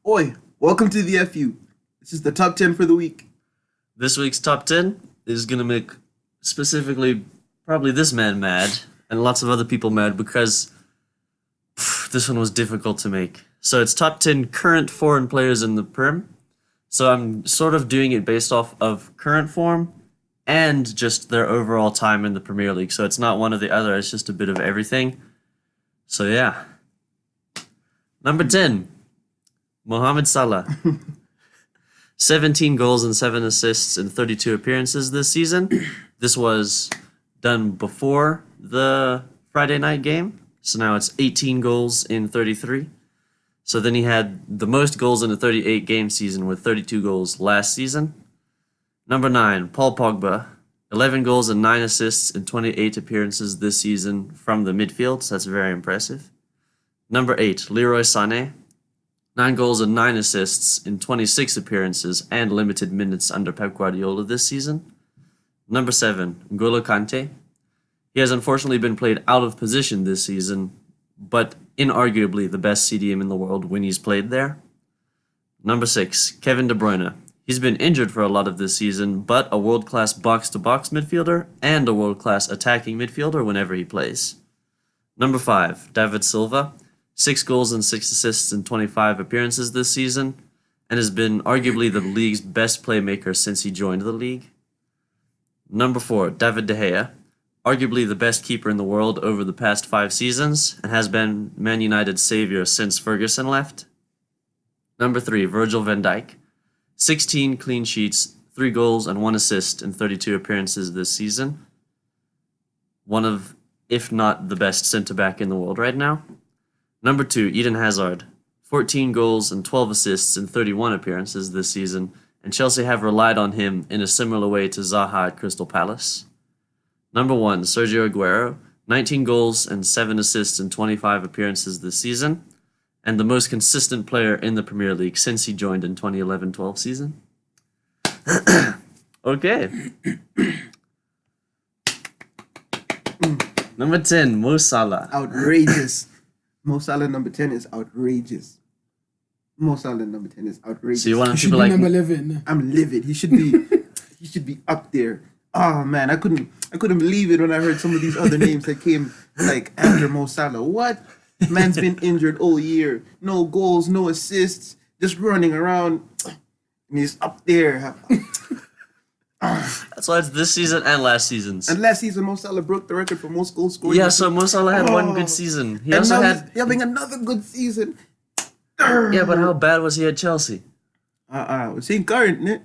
Oi, welcome to the FU. This is the top 10 for the week. This week's top 10 is going to make specifically probably this man mad and lots of other people mad because this one was difficult to make. So it's top 10 current foreign players in the Prem. So I'm sort of doing it based off of current form and just their overall time in the Premier League. So it's not one or the other, it's just a bit of everything. So yeah. Number 10, Mohamed Salah. 17 goals and 7 assists in 32 appearances this season. This was done before the Friday night game. So now it's 18 goals in 33. So then he had the most goals in a 38 game season with 32 goals last season. Number 9, Paul Pogba. 11 goals and 9 assists in 28 appearances this season from the midfield. So that's very impressive. Number 8, Leroy Sané. 9 goals and 9 assists in 26 appearances and limited minutes under Pep Guardiola this season. Number 7, N'Golo Kante. He has unfortunately been played out of position this season, but inarguably the best CDM in the world when he's played there. Number 6, Kevin De Bruyne. He's been injured for a lot of this season, but a world-class box-to-box midfielder and a world-class attacking midfielder whenever he plays. Number 5, David Silva. 6 goals and 6 assists in 25 appearances this season, and has been arguably the league's best playmaker since he joined the league. Number 4, David De Gea, arguably the best keeper in the world over the past 5 seasons, and has been Man United's savior since Ferguson left. Number 3, Virgil van Dijk, 16 clean sheets, 3 goals and 1 assist in 32 appearances this season. One of, if not the best centre-back in the world right now. Number 2, Eden Hazard. 14 goals and 12 assists in 31 appearances this season, and Chelsea have relied on him in a similar way to Zaha at Crystal Palace. Number 1, Sergio Aguero. 19 goals and 7 assists in 25 appearances this season, and the most consistent player in the Premier League since he joined in 2011-12 season. Okay. Number 10, Mo Salah. Outrageous. Mo Salah number 10 is outrageous. Mo Salah number 10 is outrageous. So you want Should people be like number 11. I'm livid. He should be up there. Oh man, I couldn't believe it when I heard some of these other names that came like after Mo Salah. What? Man's been injured all year. No goals, no assists, just running around. And he's up there. That's why it's this season and last season's. And last season, Mo Salah broke the record for most goals scored. Yeah, so Mo Salah had one good season. He and also now had he's having another good season. yeah, but how bad was he at Chelsea? Was he current, innit?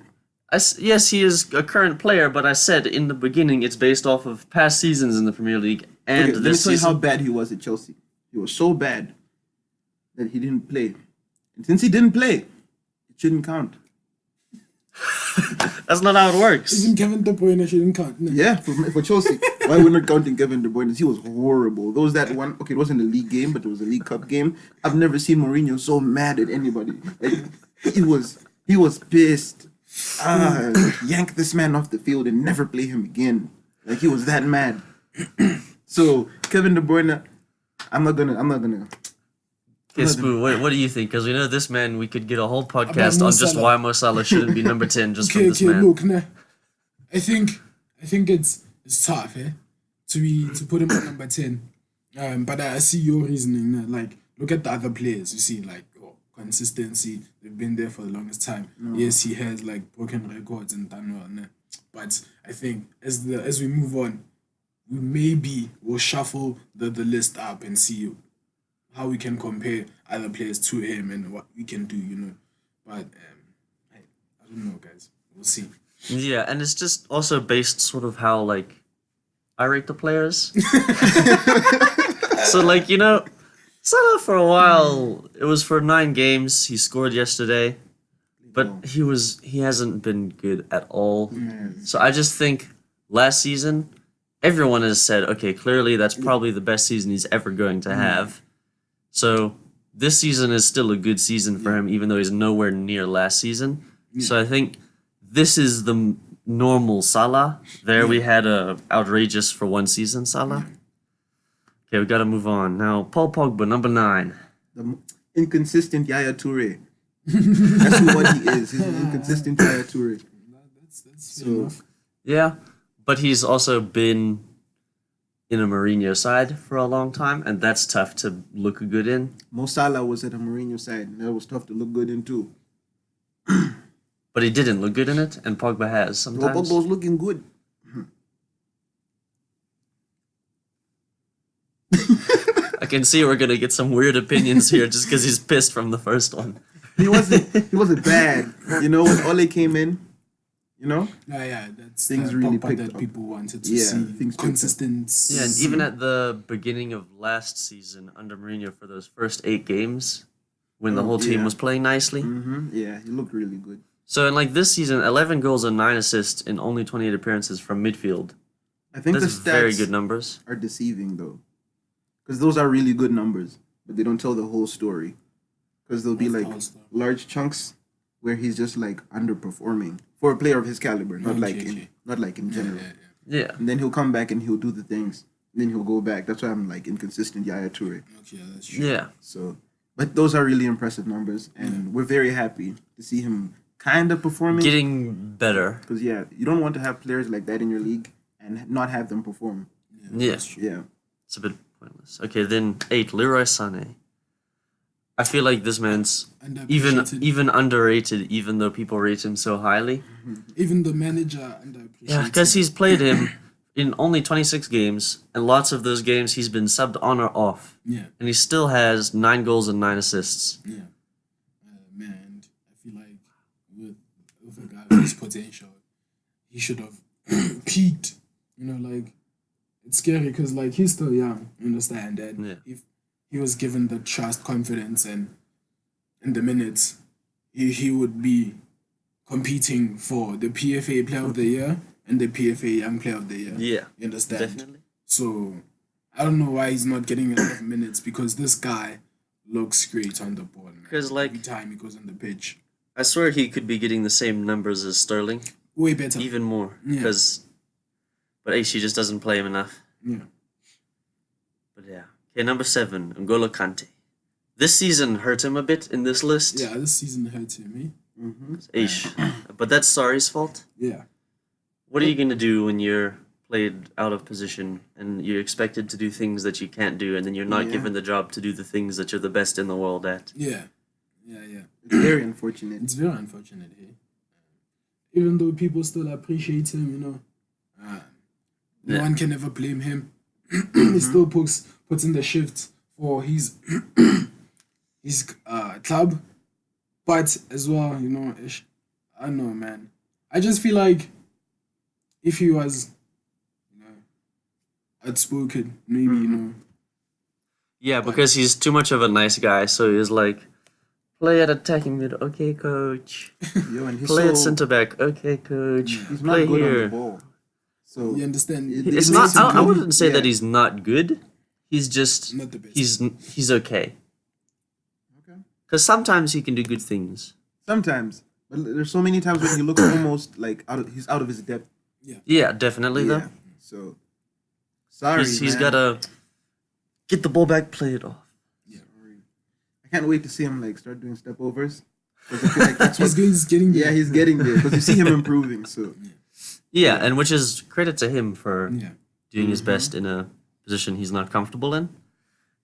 Yes, he is a current player, but I said in the beginning it's based off of past seasons in the Premier League and Okay, let me this tell you how season. bad he was at Chelsea. He was so bad that he didn't play. And since he didn't play, it shouldn't count. That's not how it works. Even Kevin De Bruyne shouldn't count. No. Yeah, for Chelsea. Why we're not counting Kevin De Bruyne? He was horrible. There was that one. Okay, it wasn't a league game, but it was a League Cup game. I've never seen Mourinho so mad at anybody. Like, he was pissed. Yank this man off the field and never play him again. Like he was that mad. So Kevin De Bruyne, I'm not gonna. Okay, Spoo, what do you think? Because we know this man, we could get a whole podcast Mo on just Salah. why Mo Salah shouldn't be number 10 just from Okay, this man. look, nah. I think it's tough, to put him at number 10. But I see your reasoning. Nah. Like, look at the other players. You see, like consistency. They've been there for the longest time. Yes, he has like broken records and done well. Nah. But I think as we move on, we will shuffle the list up and see how we can compare other players to him and what we can do, But I don't know, guys. We'll see. Yeah, and it's just also based sort of how, like, I rate the players. So, like, Salah for a while, it was for 9 games. He scored yesterday, but he hasn't been good at all. So I just think last season, everyone has said, okay, clearly that's probably the best season he's ever going to have. So this season is still a good season for him, even though he's nowhere near last season. So I think this is the normal Salah. There we had a outrageous for one season Salah. Okay, we got to move on. Now, Paul Pogba, number 9. The inconsistent Yaya Toure. That's what he is. He's an inconsistent Yaya Toure. That's fair So enough. Yeah, but he's also been in a Mourinho side for a long time, and that's tough to look good in. Mo Salah was at a Mourinho side, and that was tough to look good in too. But he didn't look good in it, and Pogba has Well, sometimes. Pogba was looking good. I can see we're gonna get some weird opinions here just because he's pissed from the first one. He wasn't bad. You know, when Ole came in, you know, Yeah, that's Things the really Pogba picked that up. people wanted to Yeah, see. things picked up. Consistency. Yeah, and even at the beginning of last season under Mourinho for those first 8 games, when the Oh, whole team yeah. was playing nicely. yeah, he looked really good. So in like this season, 11 goals and 9 assists in only 28 appearances from midfield. I think That's the stats very good numbers. are deceiving though, because those are really good numbers, but they don't tell the whole story. Because there'll be Of like course, though. large chunks where he's just like underperforming for a player of his caliber, not Okay. not like in general. Yeah. And then he'll come back and he'll do the things. And then he'll go back. That's why I'm like inconsistent Yaya Toure. Okay, that's true. Yeah. So, but those are really impressive numbers, and we're very happy to see him kind of performing. Getting better. Because yeah, you don't want to have players like that in your league and not have them perform. Yeah. That's true. Yeah, It's a bit pointless. Okay, then 8, Leroy Sané. I feel like this man's Underappreciated. even underrated, even though people rate him so highly. Even the manager underappreciated. Yeah, because he's played him in only 26 games, and lots of those games he's been subbed on or off, Yeah, and he still has 9 goals and 9 assists. yeah. Man, and I feel like with a guy with his potential, he should have peaked. You know, like it's scary because like he's still young. You understand? And Yeah. if he was given the trust, confidence, and the minutes, he would be competing for the PFA Player of the Year and the PFA Young Player of the Year. Yeah, You understand? definitely. So I don't know why he's not getting enough minutes because this guy looks great on the ball. man. 'Cause, like- every time he goes on the pitch, I swear he could be getting the same numbers as Sterling, way better. even more. Yeah. But Aishi just doesn't play him enough. Yeah, But yeah. Okay, number 7, N'Golo Kante. This season hurt him a bit in this list. yeah. This season hurt him. Aish. But that's Sarri's fault. Yeah, What are you going to do when you're played out of position and you're expected to do things that you can't do, and then you're not Yeah. given the job to do the things that you're the best in the world at? yeah. it's very unfortunate. It's very unfortunate here. Even though people still appreciate him, you know, no Yeah. one can ever blame him. He still puts in the shift for his club, but as well, you know, I don't know, man. I just feel like if he was, you know, outspoken, maybe you know, Yeah, because he's too much of a nice guy, so he's like, play at attacking mid, okay, coach. Yo, and he's Play at so- centre back, okay, coach. He's not Play good on the here. ball. So you understand? It- It's It not. makes him I good. wouldn't say that Yeah. he's not good. He's just Not the best. he's okay. Okay. Because sometimes he can do good things. sometimes, but there's so many times when he looks almost like he's out of his depth. Yeah, definitely Yeah. though. So sorry, He's man. gotta get the ball back, play it off. I can't wait to see him like start doing step overs. 'Cause I feel like that's what, He's getting there. yeah, he's getting there because you see him improving. So Yeah, and which is credit to him for Yeah. doing his best in a position he's not comfortable in.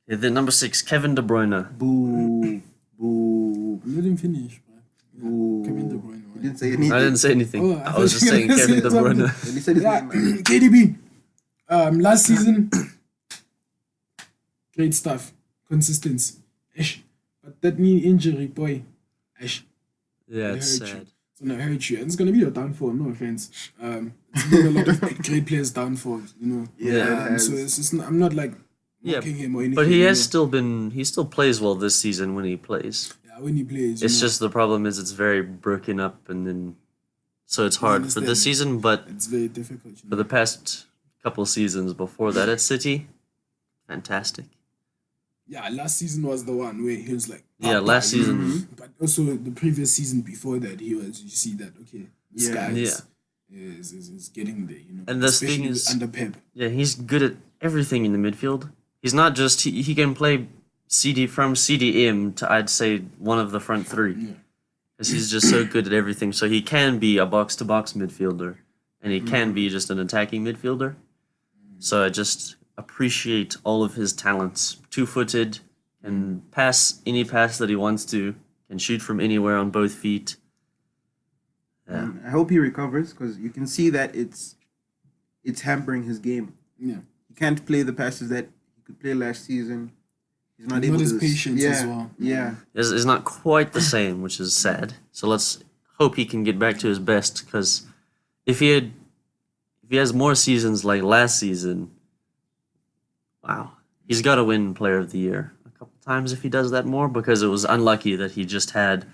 And then number 6, Kevin De Bruyne. boo, boo, Let him finish, bro. boo. Kevin De Bruyne. He didn't say anything. I didn't say anything. Oh, I I thought was you just were saying gonna Kevin say De something. Bruyne. And he said his Yeah, name. KDB. Last season, great stuff, consistency. Ish. But that knee injury, boy, ish, Yeah, it it's hurt you. sad. It's gonna hurt you, and it's gonna be your downfall. No offense. It's been a lot of great players' downfall, you know. Yeah, it has. so it's just I'm not like Yeah, mocking him or anything. but he you has know. he still plays well this season when he plays. Yeah, when he plays. you It's know, just the problem is it's very broken up, and then so it's hard for this understand. season. But it's very difficult. You for know? the past couple seasons before that at City, fantastic. Yeah, last season was the one where he was like. Yeah, up last there, you know. season. But also the previous season before that, he was. You see that? Okay, this Yeah. guy Yeah. is getting there. You know, And the especially thing is- under Pep. Yeah, he's good at everything in the midfield. He's not just he can play CD from CDM to I'd say one of the front 3. Yeah. because he's just so good at everything. So he can be a box to box midfielder, and he can be just an attacking midfielder. So I just appreciate all of his talents. 2-footed, can pass any pass that he wants to, can shoot from anywhere on both feet. Yeah. I hope he recovers because you can see that it's hampering his game. Yeah. He can't play the passes that he could play last season. He's not Not able as to. patient yeah, as well. Yeah. Is not quite the same, which is sad. So let's hope he can get back to his best. Because if he has more seasons like last season, wow, he's got to win Player of the Year a couple times if he does that more. Because it was unlucky that he just had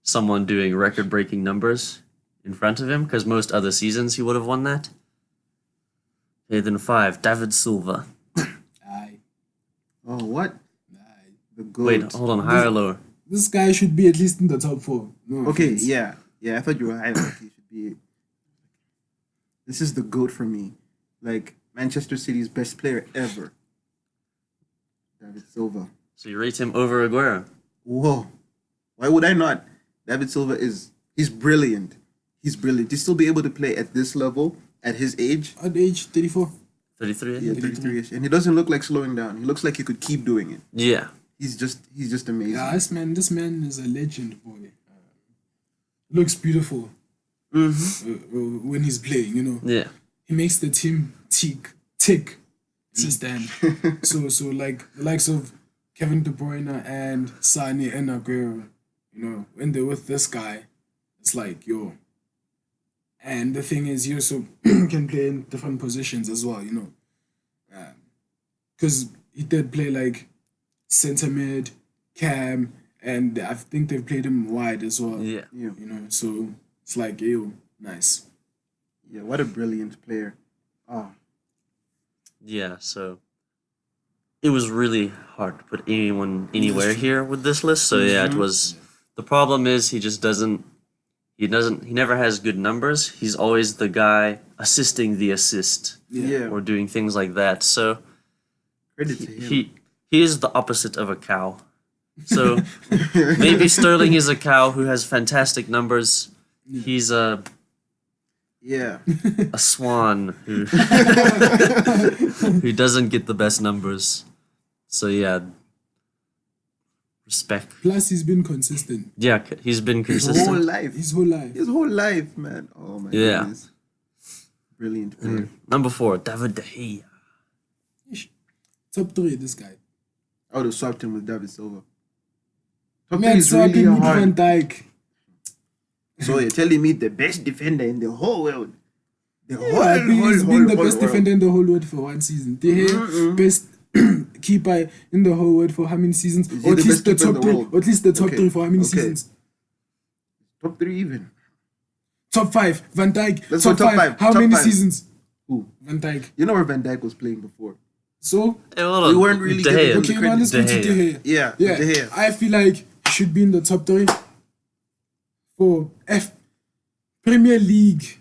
someone doing record-breaking numbers in front of him. Because most other seasons he would have won that. Okay, then 5, David Silva. Aye. Oh, what? Aye. The goat. Wait, hold on, higher or lower? This guy should be at least in the top 4. No Okay, offense. yeah. Yeah, I thought you were high. Like, he should be. This is the GOAT for me. Like, Manchester City's best player ever. David Silva. So you rate him over Aguero? Whoa. Why would I not? David Silva he's brilliant. He's brilliant. To still be able to play at this level, at his age, At age 34. 33? yeah, 33-ish. And he doesn't look like slowing down. He looks like he could keep doing it. Yeah. He's just amazing. Yeah, this man is a legend, boy. Looks beautiful when he's playing, you know. Yeah. He makes the team tick. Stand. so like the likes of Kevin De Bruyne and Sane and Aguero, you know, when they're with this guy, it's like, yo. And the thing is, he also can play in different positions as well, you know. Because he did play like centre mid, cam, and I think they've played him wide as well. Yeah. Yeah. You know, so it's like, yo, nice. Yeah, what a brilliant player. Oh, Yeah, so it was really hard to put anyone anywhere here with this list. So yeah, it was. The problem is he just doesn't. He never has good numbers. He's always the guy assisting the assist yeah. or doing things like that. So Credit to him. he is the opposite of a cow. So maybe Sterling is a cow who has fantastic numbers. He's Yeah. a swan who who doesn't get the best numbers. So yeah, respect. Plus, he's been consistent Yeah, he's been His whole consistent. life. his whole life. His whole life, man. Oh my Yeah. goodness. Brilliant player. Number 4, David De Gea. Top 3, this guy. I would have swapped him with David Silva. Top three Man, is swapping really with Van hard. Dijk. So you're telling me the best defender in the whole world. The Yeah, he's been the best defender in the whole world for one season. De Gea, best keeper in the whole world for how many seasons? Is he Or at the least best the keeper in top the 3. world? Or at least the top Okay, 3 for how many okay. seasons? Top 3 even. Top 5. Van Dijk. Let's go top top 5. five, How top many five. seasons? Who? Van Dijk. You know where Van Dijk was playing before. So, Hey, hold on. We weren't really De giving Gea. him okay, the now let's go De to De Gea. Gea. Yeah, Yeah, De Gea. I feel like he should be in the top 3 for Premier League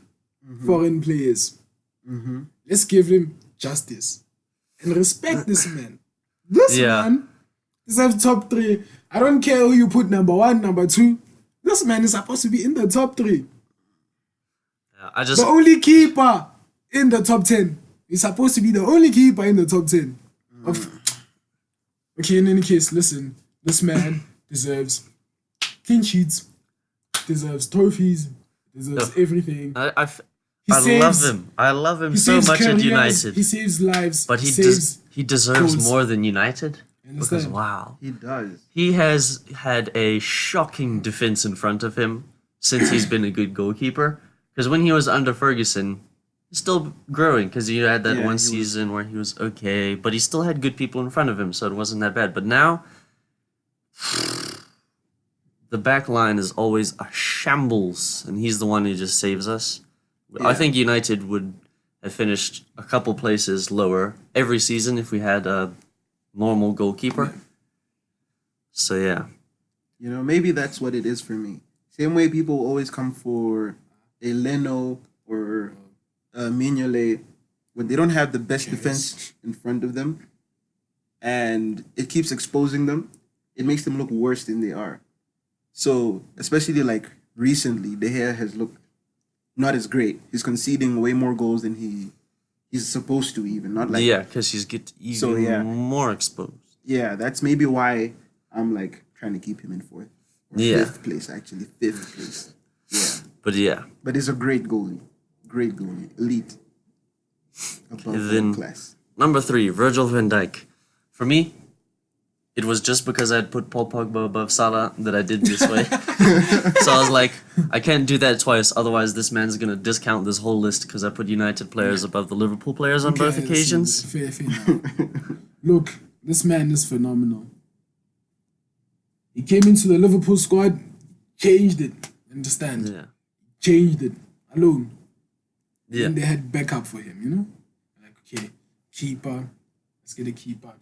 foreign players. Let's give him justice and respect this man. This Yeah. man deserves top 3. I don't care who you put number 1, number 2. This man is supposed to be in the top 3. Yeah, I just The only keeper in the top 10. He's supposed to be the only keeper in the top 10. Okay, in any case, listen. This man deserves clean sheets, deserves trophies, deserves everything. He I saves- love him. I love him He so saves much at careers, United. he saves lives, But he saves. deserves goals. more than United. Because Understand? wow. He does. He has had a shocking defense in front of him since he's been a good goalkeeper. Because when he was under Ferguson, he's still growing because he had that Yeah, one he was- season where he was okay, but he still had good people in front of him, so it wasn't that bad. But now, the back line is always a shambles, and he's the one who just saves us. I Yeah. think United would have finished a couple places lower every season if we had a normal goalkeeper. So yeah. You know, maybe that's what it is for me. Same way people always come for a Leno or a Mignolet when they don't have the best defense in front of them and it keeps exposing them, it makes them look worse than they are. So especially like recently, De Gea has looked not as great. He's conceding way more goals than he's supposed to, even not like Yeah, because he's get even So, yeah. more exposed. yeah. That's maybe why I'm like trying to keep him in fourth or Yeah. fifth place actually, fifth place. Yeah, But yeah, but he's a great goalie, elite, above then- world class. number 3, Virgil van Dijk. For me, it was just because I'd put Paul Pogba above Salah that I did this way. So I was like, I can't do that twice, otherwise this man's gonna discount this whole list because I put United players above the Liverpool players on both Okay, occasions. Fair now. Look, this man is phenomenal. He came into the Liverpool squad, changed it. Understand? Yeah. Changed it alone. Yeah. And they had backup for him, you know? Like, okay, keeper, let's get a keeper.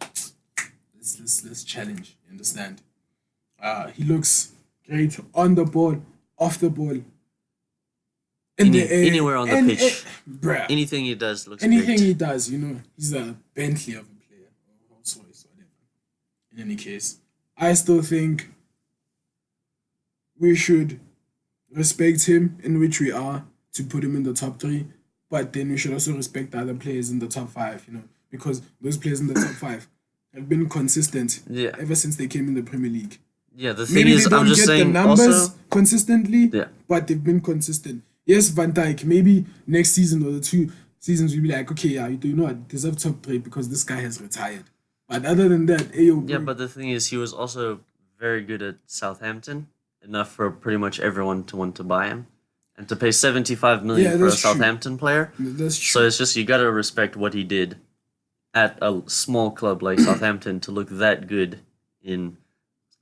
Let's challenge, you understand? He looks great on the ball, off the ball, in the air. Anywhere on the pitch. Bruh. Anything he does looks Anything great. he does, you know, he's a Bentley of a player, or Rolls Royce, whatever. In any case, I still think we should respect him in which we are to put him in the top 3, but then we should also respect the other players in the top 5, you know, because those players in the top 5 have been consistent Yeah. ever since they came in the Premier League. Yeah, the thing Maybe is, they don't I'm just get the saying numbers also. consistently, Yeah. but they've been consistent. Yes, Van Dijk, maybe next season or the 2 seasons we'll be like, okay, yeah, you know what, deserve top 3 because this guy has retired. But other than that, ayo, Yeah, bro, but the thing is, he was also very good at Southampton, enough for pretty much everyone to want to buy him, and to pay 75 million Yeah, for a that's true. Southampton player. that's So true. it's just you gotta respect what he did at a small club like Southampton to look that good in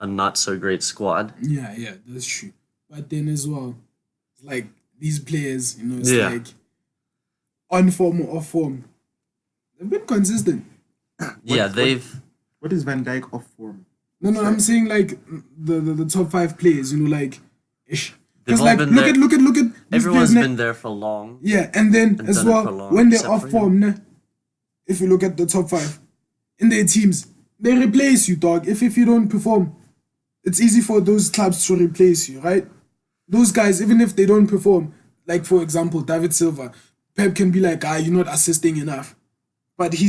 a not so great squad. Yeah, that's true. But then as well, it's like these players, you know, it's Yeah. like on form or off form, they've been consistent. Yeah, what- they've What is Van Dijk off form? No, I'm saying like the top 5 players, you know, like ish. They've Because all like been look there. at these everyone's players, been there for long. yeah, and then and as done it well for long, when they're except off for form, nah, if you look at the top 5 in their teams, they replace you, dog. If you don't perform, it's easy for those clubs to replace you, right? Those guys, even if they don't perform, like for example, David Silva, Pep can be like, you're not assisting enough, but he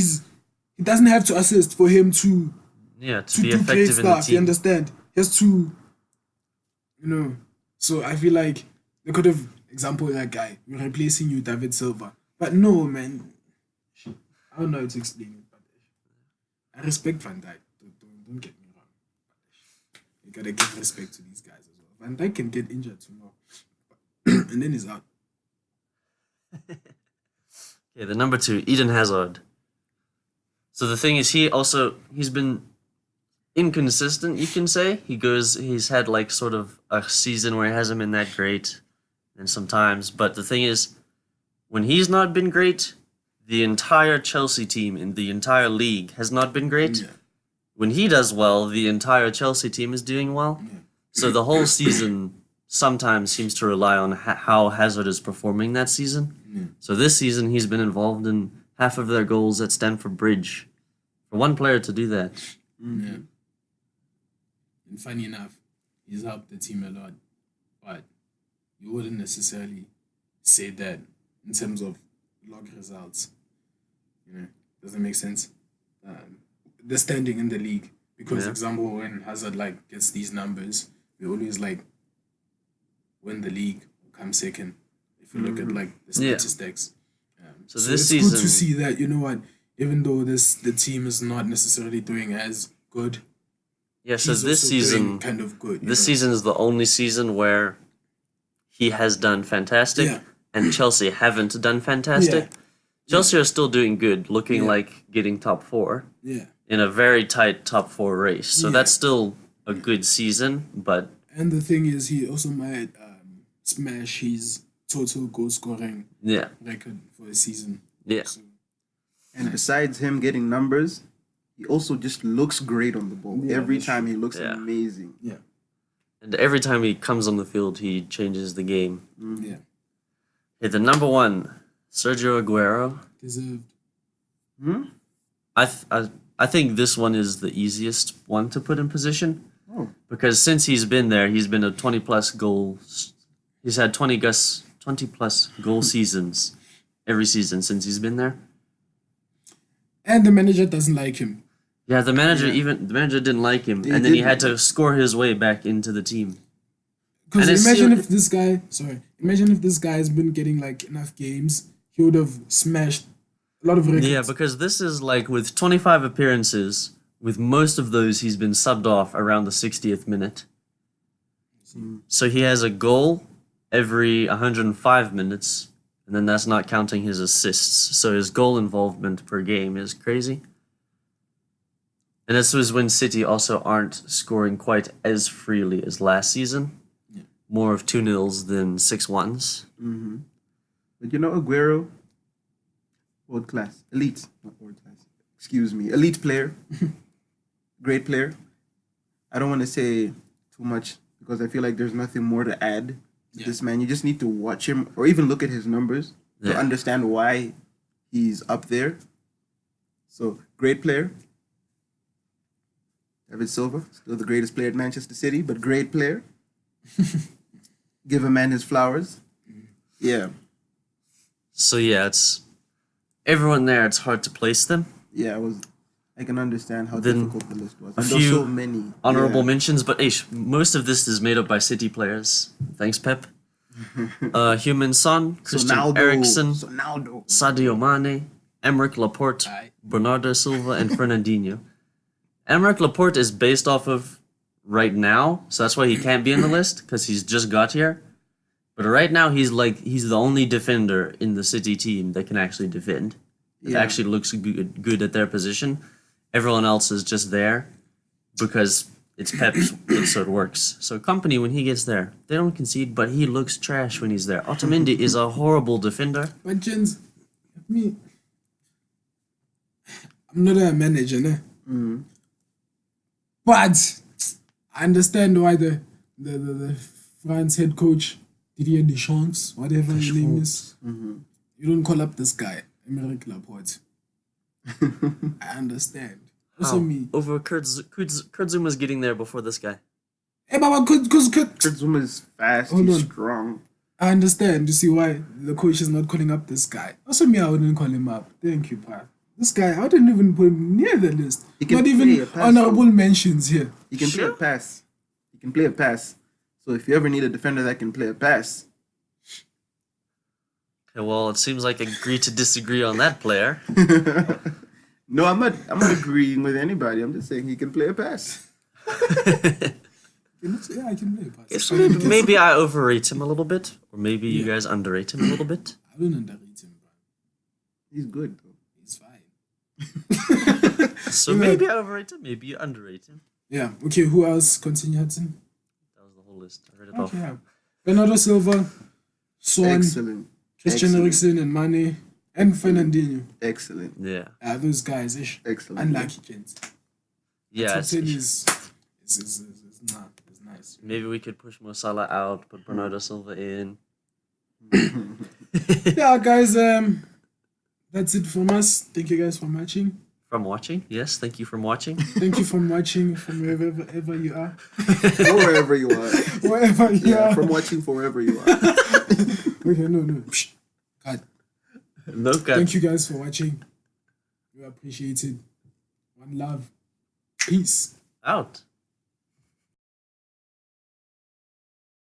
doesn't have to assist for him to Yeah, to be do great effective in the stuff. You team. understand? He has to, you know. So I feel like they could have, example, that guy, we're replacing you, David Silva. But no, man. I don't know how to explain it, but I respect Van Dijk. Don't get me wrong. You gotta give respect to these guys as well. Van Dijk can get injured tomorrow, and then he's out. Okay, the number 2, Eden Hazard. So the thing is, he's been inconsistent, you can say. He's had like sort of a season where he hasn't been that great, and sometimes. But the thing is, when he's not been great, the entire Chelsea team in the entire league has not been great. Yeah. When he does well, the entire Chelsea team is doing well. Yeah. So the whole season sometimes seems to rely on how Hazard is performing that season. So this season he's been involved in half of their goals at Stamford Bridge. For one player to do that. Yeah. And funny enough, he's helped the team a lot, but you wouldn't necessarily say that in terms of log results. You know, does that make sense? The standing in the league, because Yeah. example, when Hazard like gets these numbers, we always like win the league or come second. If you look at like the Yeah. statistics. So this it's season good to see that, you know what, even though the team is not necessarily doing as good, Yeah, so he's this also doing season kind of good. you this know? season is the only season where he has done fantastic Yeah. and Chelsea haven't done fantastic. Yeah. Chelsea are still doing good, looking Yeah. like getting top 4 Yeah. in a very tight top 4 race. So Yeah. that's still a good season, but And the thing is, he also might smash his total goal scoring yeah. record for the season. Yeah. So, And besides him getting numbers, he also just looks great on the ball. Yeah, Every that's time he looks Yeah. amazing. yeah. And every time he comes on the field, he changes the game. Yeah. Okay, the number 1, Sergio Aguero. Deserved. I think this one is the easiest one to put in position. Oh. Because since he's been there, he's been a 20 plus goals. He's had 20 plus goal seasons every season since he's been there. And the manager doesn't like him. Yeah, the manager Yeah. the manager didn't like him, He and then he didn't. had to score his way back into the team. Because And it's imagine still- if this guy, imagine if this guy has been getting like enough games, he would have smashed a lot of records. Yeah, because this is like with 25 appearances, with most of those he's been subbed off around the 60th minute. So he has a goal every 105 minutes, and then that's not counting his assists. So his goal involvement per game is crazy. And this was when City also aren't scoring quite as freely as last season. Yeah. More of 2-0s than 6-1s. Mm-hmm. But you know, Aguero, world class, elite, not world class. Excuse me, elite player, great player. I don't want to say too much because I feel like there's nothing more to add to Yeah. this man. You just need to watch him or even look at his numbers to Yeah. understand why he's up there. So, great player. David Silva, still the greatest player at Manchester City, but great player. Give a man his flowers. Yeah, So yeah, it's everyone there. It's hard to place them. yeah. I can understand how Then difficult the list was. a And there's few so many Honorable yeah. mentions, but most of this is made up by City players. Thanks, Pep. Human Son, Christian Ronaldo, Eriksen, Ronaldo. Sadio Mane, Emerick Laporte, Aye. Bernardo Silva, and Fernandinho. Emerick Laporte is based off of right now, so that's why he can't be in the list because he's just got here. But right now, he's the only defender in the City team that can actually defend. It Yeah. actually looks good at their position. Everyone else is just there because it's Pep's, so it works. So Company, when he gets there, they don't concede, but he looks trash when he's there. Otamendi is a horrible defender. But Jens, me, I'm not a manager, ne? Mm. But I understand why the France head coach Didier Deschamps, whatever his name is, Mm-hmm. you don't call up this guy, Emerick Laporte. I understand. Also How? me. Over Kurt Zuma's getting there before this guy. Hey, Baba, could Kurt Zuma is fast. Hold he's on. strong. I understand. You see why the coach is not calling up this guy. Also me, I wouldn't call him up. Thank you, Pa. This guy, I didn't even put him near the list. He can Not play even a pass, honorable mentions here. He can play Sure. a pass. He can play a pass. So if you ever need a defender that can play a pass, Okay, well, it seems like I agree to disagree on that player. no, I'm not agreeing with anybody. I'm just saying he can play a pass. Yeah, I can play pass. Yes, maybe I overrate him a little bit, or maybe you guys underrate him a little bit. I don't underrate him, bro. He's good though. He's fine. So Yeah. maybe I overrate him, maybe you underrate him. Yeah. Okay. Who else? Continue, Hudson. That was the whole list. I read it off. Okay. Yeah. Bernardo Silva, Son, Excellent. Christian Excellent. Eriksen, and Mane, and Fernandinho. Excellent. Yeah, Those guys, ish. Excellent. Unlucky, gents. yeah. Top It's, 10 is nah, it's nice. maybe we could push Mo Salah out, put Bernardo Silva in. Yeah, guys. That's it from us. Thank you guys for watching. From watching, yes. Thank you for watching. Thank you for watching from wherever you are, Or wherever you are. wherever you Yeah, are. from watching for wherever you are. Okay, no. Psh. God. No cut. Thank you guys for watching. We appreciate it. One love. Peace. Out.